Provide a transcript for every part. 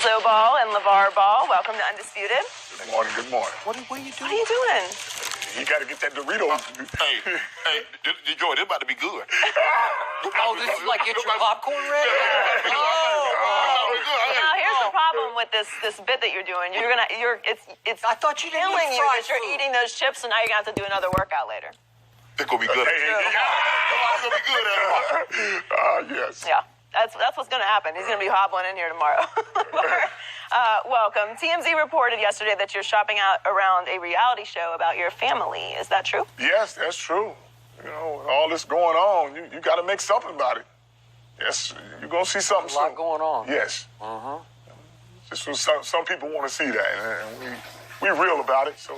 Lonzo Ball and Lavar Ball, welcome to Undisputed. Good morning, good morning. What are you doing? What are you doing? You got to get that Dorito. Hey, Detroit, this about to be good. Oh, this is like get your popcorn ready? Now here's the problem with this bit that you're doing. It's I thought you didn't killing eat you fried that you're food. eating those chips, and now you're gonna have to do another workout later. This gonna be good. Hey, It's gonna be good. yes. Yeah, that's what's gonna happen. He's gonna be hobbling in here tomorrow. Welcome. TMZ reported yesterday that you're shopping out around a reality show about your family. Is that true? Yes, that's true. You know, with all this going on, you got to make something about it. Yes, you're going to see something A lot soon. going on. Yes. Just what some people want to see that, and we real about it, so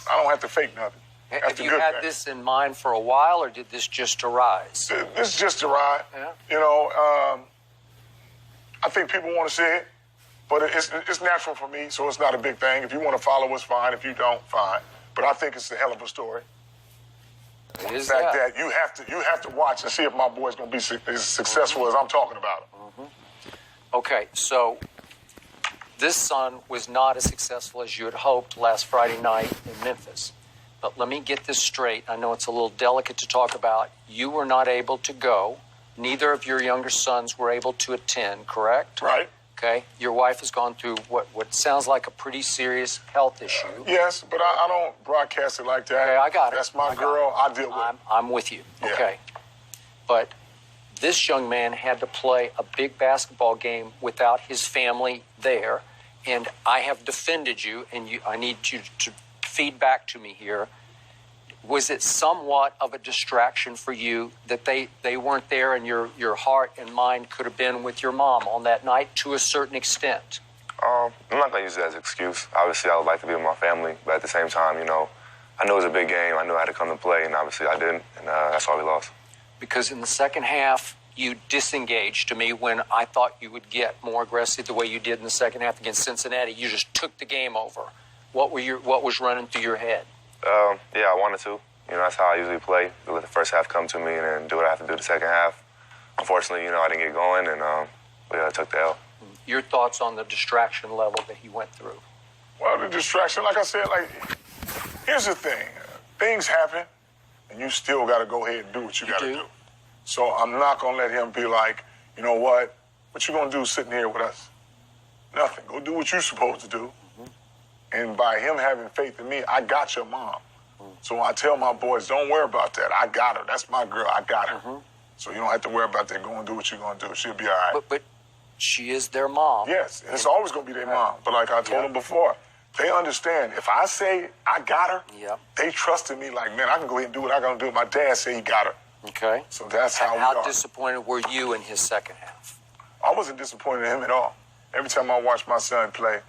I don't have to fake nothing. That's Have the you good had thing. this in mind for a while, or did this just arise? This is just a ride. Yeah. You know, I think people want to see it, but it's natural for me, so it's not a big thing. If you want to follow us, fine. If you don't, fine. But I think it's a hell of a story. It is The fact that. that you have to watch and see if my boy's going to be as successful as I'm talking about him. Okay, so this son was not as successful as you had hoped last Friday night in Memphis. But let me get this straight. I know it's a little delicate to talk about. You were not able to go. Neither of your younger sons were able to attend, correct? Right? Okay. Your wife has gone through what sounds like a pretty serious health issue. Yes, but I don't broadcast it like that. Okay, I got it. That's my I got girl. it. I deal with it. I'm with you. Yeah. Okay. But this young man had to play a big basketball game without his family there, and I have defended you, and I need you to feed back to me here. Was it somewhat of a distraction for you that they weren't there, and your heart and mind could have been with your mom on that night to a certain extent? I'm not going to use it as an excuse. Obviously, I would like to be with my family, but at the same time, you know, I knew it was a big game. I knew I had to come and play, and obviously I didn't, and that's why we lost. Because in the second half, you disengaged to me when I thought you would get more aggressive the way you did in the second half against Cincinnati. You just took the game over. What was running through your head? Yeah, I wanted to. You know, that's how I usually play. Let the first half come to me and then do what I have to do the second half. Unfortunately, you know, I didn't get going, and I took the L. Your thoughts on the distraction level that he went through? Well, the distraction, like I said, here's the thing. Things happen, and you still got to go ahead and do what you got to do. So I'm not going to let him be like, you know what you going to do sitting here with us? Nothing. Go do what you're supposed to do. And by him having faith in me, I got your mom. So I tell my boys, don't worry about that. I got her. That's my girl. I got her. So you don't have to worry about that. Go and do what you're going to do. She'll be all right. But she is their mom. Yes, and it's always going to be their mom. But like I told them before, they understand. If I say I got her, they trusted me like, man, I can go ahead and do what I got to do. My dad said he got her. Okay. So that's how we are. How disappointed were you in his second half? I wasn't disappointed in him at all. Every time I watch my son play,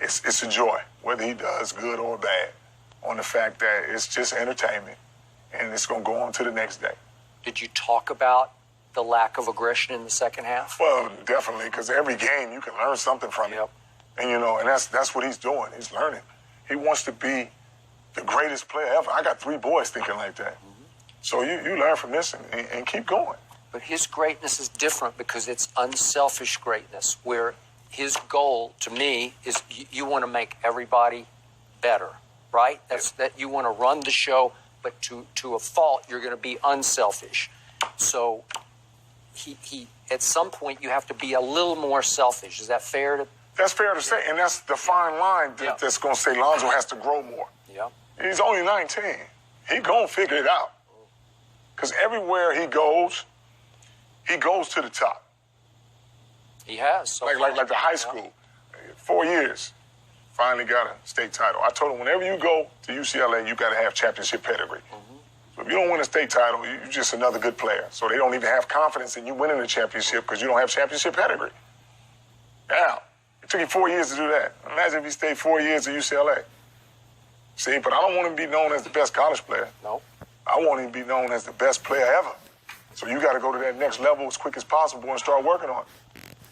it's a joy, whether he does good or bad, on the fact that it's just entertainment, and it's going to go on to the next day. Did you talk about the lack of aggression in the second half? Well, definitely, because every game you can learn something from it. And, you know, and that's what he's doing. He's learning. He wants to be the greatest player ever. I got 3 boys thinking like that. So you learn from this and keep going. But his greatness is different because it's unselfish greatness, where his goal, to me, is you want to make everybody better, right? That you want to run the show, but to a fault, you're going to be unselfish. So he at some point, you have to be a little more selfish. Is that fair to? That's fair to say, and that's the fine line that's going to say Lonzo has to grow more. Yeah. He's only 19. He going to figure it out. Because everywhere he goes to the top. He has. So like the high school. 4 years, finally got a state title. I told him, whenever you go to UCLA, you got to have championship pedigree. So if you don't win a state title, you're just another good player. So they don't even have confidence in you winning the championship because you don't have championship pedigree. Now, it took him 4 years to do that. Imagine if he stayed 4 years at UCLA. See, but I don't want him to be known as the best college player. No. I want him to be known as the best player ever. So you got to go to that next level as quick as possible and start working on it.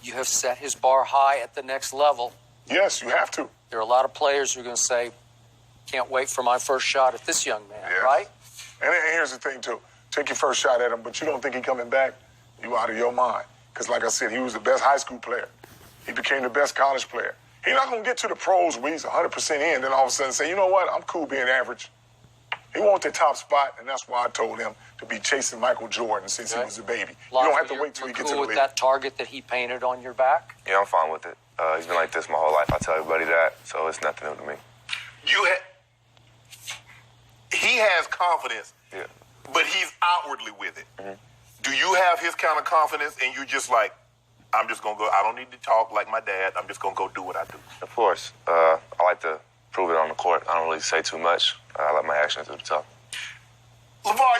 You have set his bar high at the next level. Yes, you have to. There are a lot of players who are going to say, can't wait for my first shot at this young man, Yes. right? And here's the thing, too. Take your first shot at him, but you don't think he's coming back, you out of your mind. Because like I said, he was the best high school player. He became the best college player. He's not going to get to the pros where he's 100% in, then all of a sudden say, you know what, I'm cool being average. He wants the top spot, and that's why I told him to be chasing Michael Jordan since he was a baby. You don't have to wait till he gets to the league. With that target that he painted on your back? Yeah, I'm fine with it. He's been like this my whole life. I tell everybody that, so it's nothing new to me. He has confidence, but he's outwardly with it. Mm-hmm. Do you have his kind of confidence, and you just like, I'm just going to go, I don't need to talk like my dad, I'm just going to go do what I do? Of course. I like to prove it on the court. I don't really say too much. I let my actions do the talk. Lavar,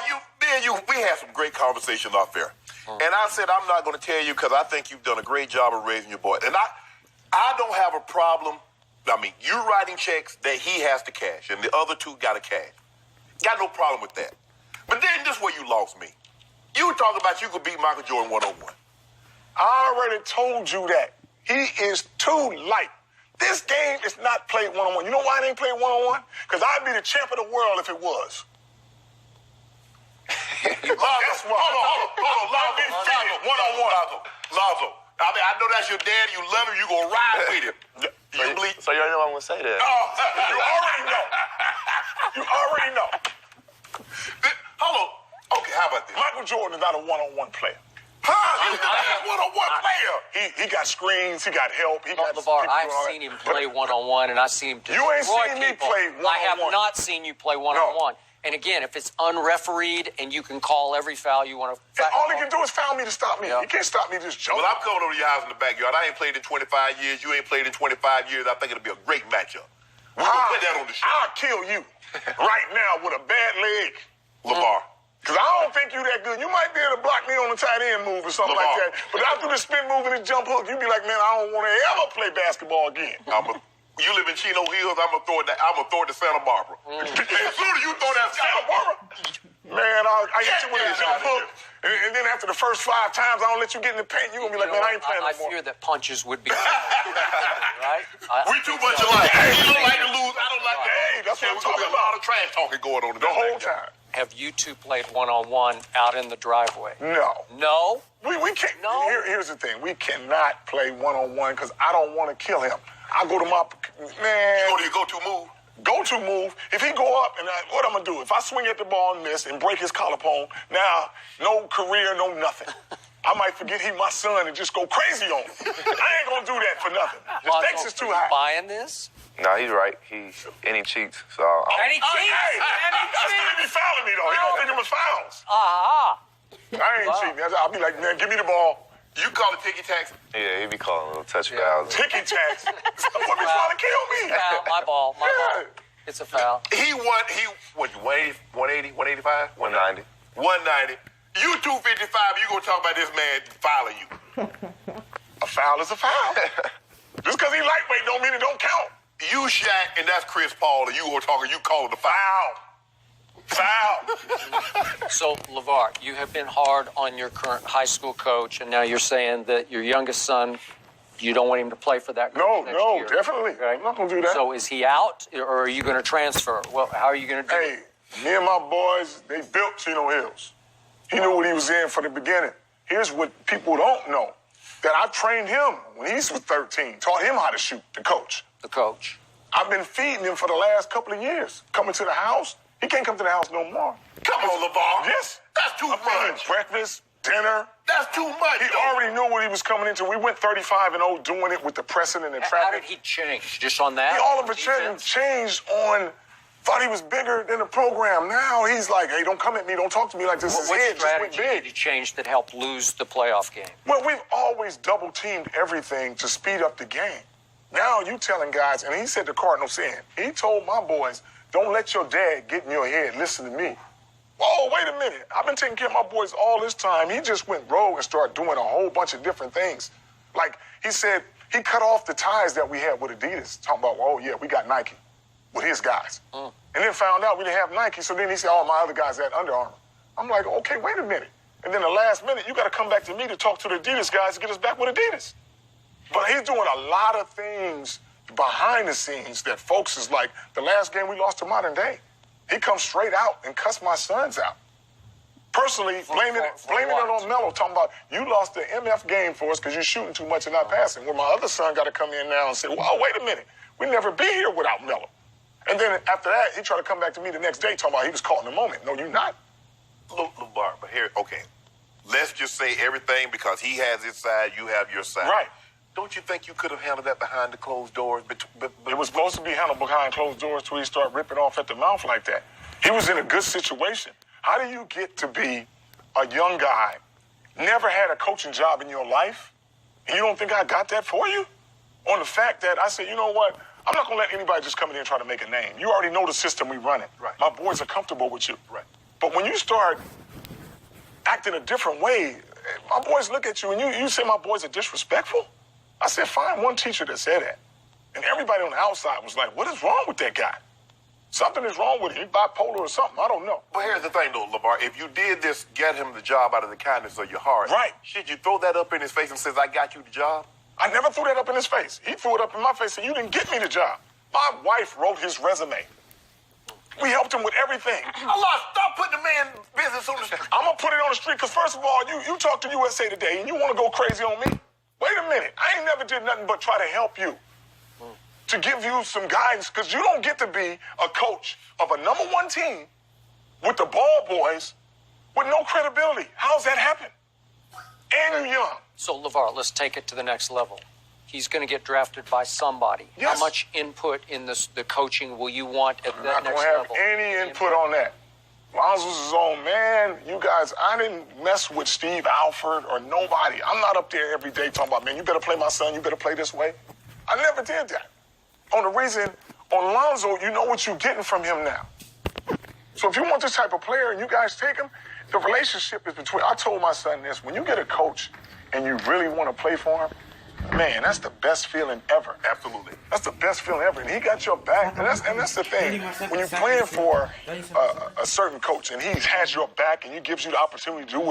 we had some great conversations off there. And I said, I'm not going to tell you because I think you've done a great job of raising your boy. And I don't have a problem. I mean, you're writing checks that he has to cash, and the other two got to cash. Got no problem with that. But then this is where you lost me. You were talking about you could beat Michael Jordan one-on-one. I already told you that. He is too light. This game is not played one-on-one. You know why it ain't played one-on-one? Because I'd be the champ of the world if it was. Hold on. One-on-one. Lonzo. I mean, I know that's your dad. You love him. You gonna ride with him. So you already know I'm gonna say that. You already know. Hold on. Okay, how about this? Michael Jordan is not a one-on-one player. He's a one-on-one player. He got screens. He got help. Lavar, I've seen him play one-on-one, and I've seen him destroy You ain't seen me people. play one-on-one. I have not seen you play one-on-one. No. And again, if it's unrefereed and you can call every foul you want to... All he can do is foul me to stop me. Yeah. You can't stop me just jumping. Well, I'm coming over to your house in the backyard. I ain't played in 25 years. You ain't played in 25 years. I think it'll be a great matchup. We're going to put that on the show. I'll kill you right now with a bad leg, Lavar. Because I don't think you that good. You might be able to block me on the tight end move or something like that. But after the spin move and the jump hook, you be like, man, I don't want to ever play basketball again. You live in Chino Hills, I'm gonna throw it to Santa Barbara. As soon as you throw that Santa Barbara, man, I hit you with a jump hook. And then after the first 5 times, I don't let you get in the paint. You're going to be like, man, I ain't playing no more. I fear that punches would be right? We too much alike. You don't like to lose. I don't like to Hey, that's what I'm talking about. A about. lot of trash talking going on The whole time. Have you two played one-on-one out in the driveway? No. No? We can't. No? Here's the thing. We cannot play one-on-one because I don't want to kill him. I go to my, man. You go to your go-to move? Go-to move. If he go up, and what I'm going to do? If I swing at the ball and miss and break his collarbone, now, no career, no nothing. I might forget he my son and just go crazy on him. I ain't going to do that for nothing. The stakes is too high. Buying this? No, he's right. He cheats. So And he cheats. That's going to be fouling me, though. He don't think it was fouls. Aha. I ain't cheating. I'll be like, man, give me the ball. You call it ticky-tax? yeah, he be calling little touch fouls. Ticky-tacks. What be trying to kill me? Foul. My ball. It's a foul. He 180, 180, 185? 190. 190. You 255, you gonna talk about this man fouling you. A foul is a foul. Just because he lightweight don't mean it don't count. You Shaq, and that's Chris Paul, and you call it a foul. So, Lavar, you have been hard on your current high school coach, and now you're saying that your youngest son, you don't want him to play for that coach next year. Definitely. Okay. I'm not going to do that. So is he out, or are you going to transfer? Well, how are you going to do it? Hey, me and my boys, they built Chino Hills. He knew what he was in from the beginning. Here's what people don't know, that I trained him when he was 13, taught him how to shoot, the coach. The coach. I've been feeding him for the last couple of years. Coming to the house, he can't come to the house no more. Come on, Lavar. Yes. That's too much. Breakfast, dinner. That's too much. He already knew what he was coming into. We went 35-0 doing it with the pressing and the How traffic. did he change? Just on that? He all of a sudden changed on, thought he was bigger than the program. Now he's like, hey, don't come at me. Don't talk to me like this. His What head just went strategy big. did he change that helped lose the playoff game? Well, we've always double-teamed everything to speed up the game. Now you telling guys, and he said the Cardinal saying, he told my boys, don't let your dad get in your head. Listen to me. Oh, wait a minute. I've been taking care of my boys all this time. He just went rogue and started doing a whole bunch of different things. Like he said, he cut off the ties that we had with Adidas. Talking about, oh, yeah, we got Nike with his guys. And then found out we didn't have Nike. So then he said, oh, my other guys had Under Armour. I'm like, okay, wait a minute. And then the last minute, you got to come back to me to talk to the Adidas guys to get us back with Adidas. But he's doing a lot of things behind the scenes that folks is like, the last game we lost to Modern Day. He comes straight out and cussed my sons out. Personally, blaming it on Melo, talking about you lost the MF game for us because you're shooting too much and not passing. Well, my other son got to come in now and say, well, wait a minute. We'd never be here without Melo. And then after that, he tried to come back to me the next day talking about he was caught in the moment. No, you're not. Lavar, but here, okay. Let's just say everything because he has his side, you have your side. Right. Don't you think you could have handled that behind the closed doors? It was supposed to be handled behind closed doors till he started ripping off at the mouth like that. He was in a good situation. How do you get to be a young guy, never had a coaching job in your life, and you don't think I got that for you? On the fact that I said, you know what? I'm not going to let anybody just come in here and try to make a name. You already know the system we run it. Right. My boys are comfortable with you. Right. But when you start acting a different way, my boys look at you and you say my boys are disrespectful? I said, find one teacher that said that. And everybody on the outside was like, what is wrong with that guy? Something is wrong with him. He's bipolar or something. I don't know. But here's the thing, though, Lavar. If you did this, get him the job out of the kindness of your heart. Right. Should you throw that up in his face and says, I got you the job? I never threw that up in his face. He threw it up in my face and said, you didn't get me the job. My wife wrote his resume. We helped him with everything. Allah, stop putting the man business on the street. I'm going to put it on the street because, first of all, you talk to USA Today and you want to go crazy on me? Wait a minute. I ain't never did nothing but try to help you, to give you some guidance, because you don't get to be a coach of a #1 team with the ball boys with no credibility. How's that happen? And you're young. So, Lavar, let's take it to the next level. He's going to get drafted by somebody. Yes. How much input in the coaching will you want at that I'm not next going to level? have any input on that. Lonzo's his own man. You guys, I didn't mess with Steve Alford or nobody. I'm not up there every day talking about, man, you better play my son, you better play this way. I never did that. On the reason, on Lonzo, you know what you're getting from him now. So if you want this type of player and you guys take him, the relationship is between, I told my son this, when you get a coach and you really want to play for him, man, that's the best feeling ever. Absolutely. That's the best feeling ever. And he got your back. And that's the thing. When you're playing for a certain coach and he has your back and he gives you the opportunity to do what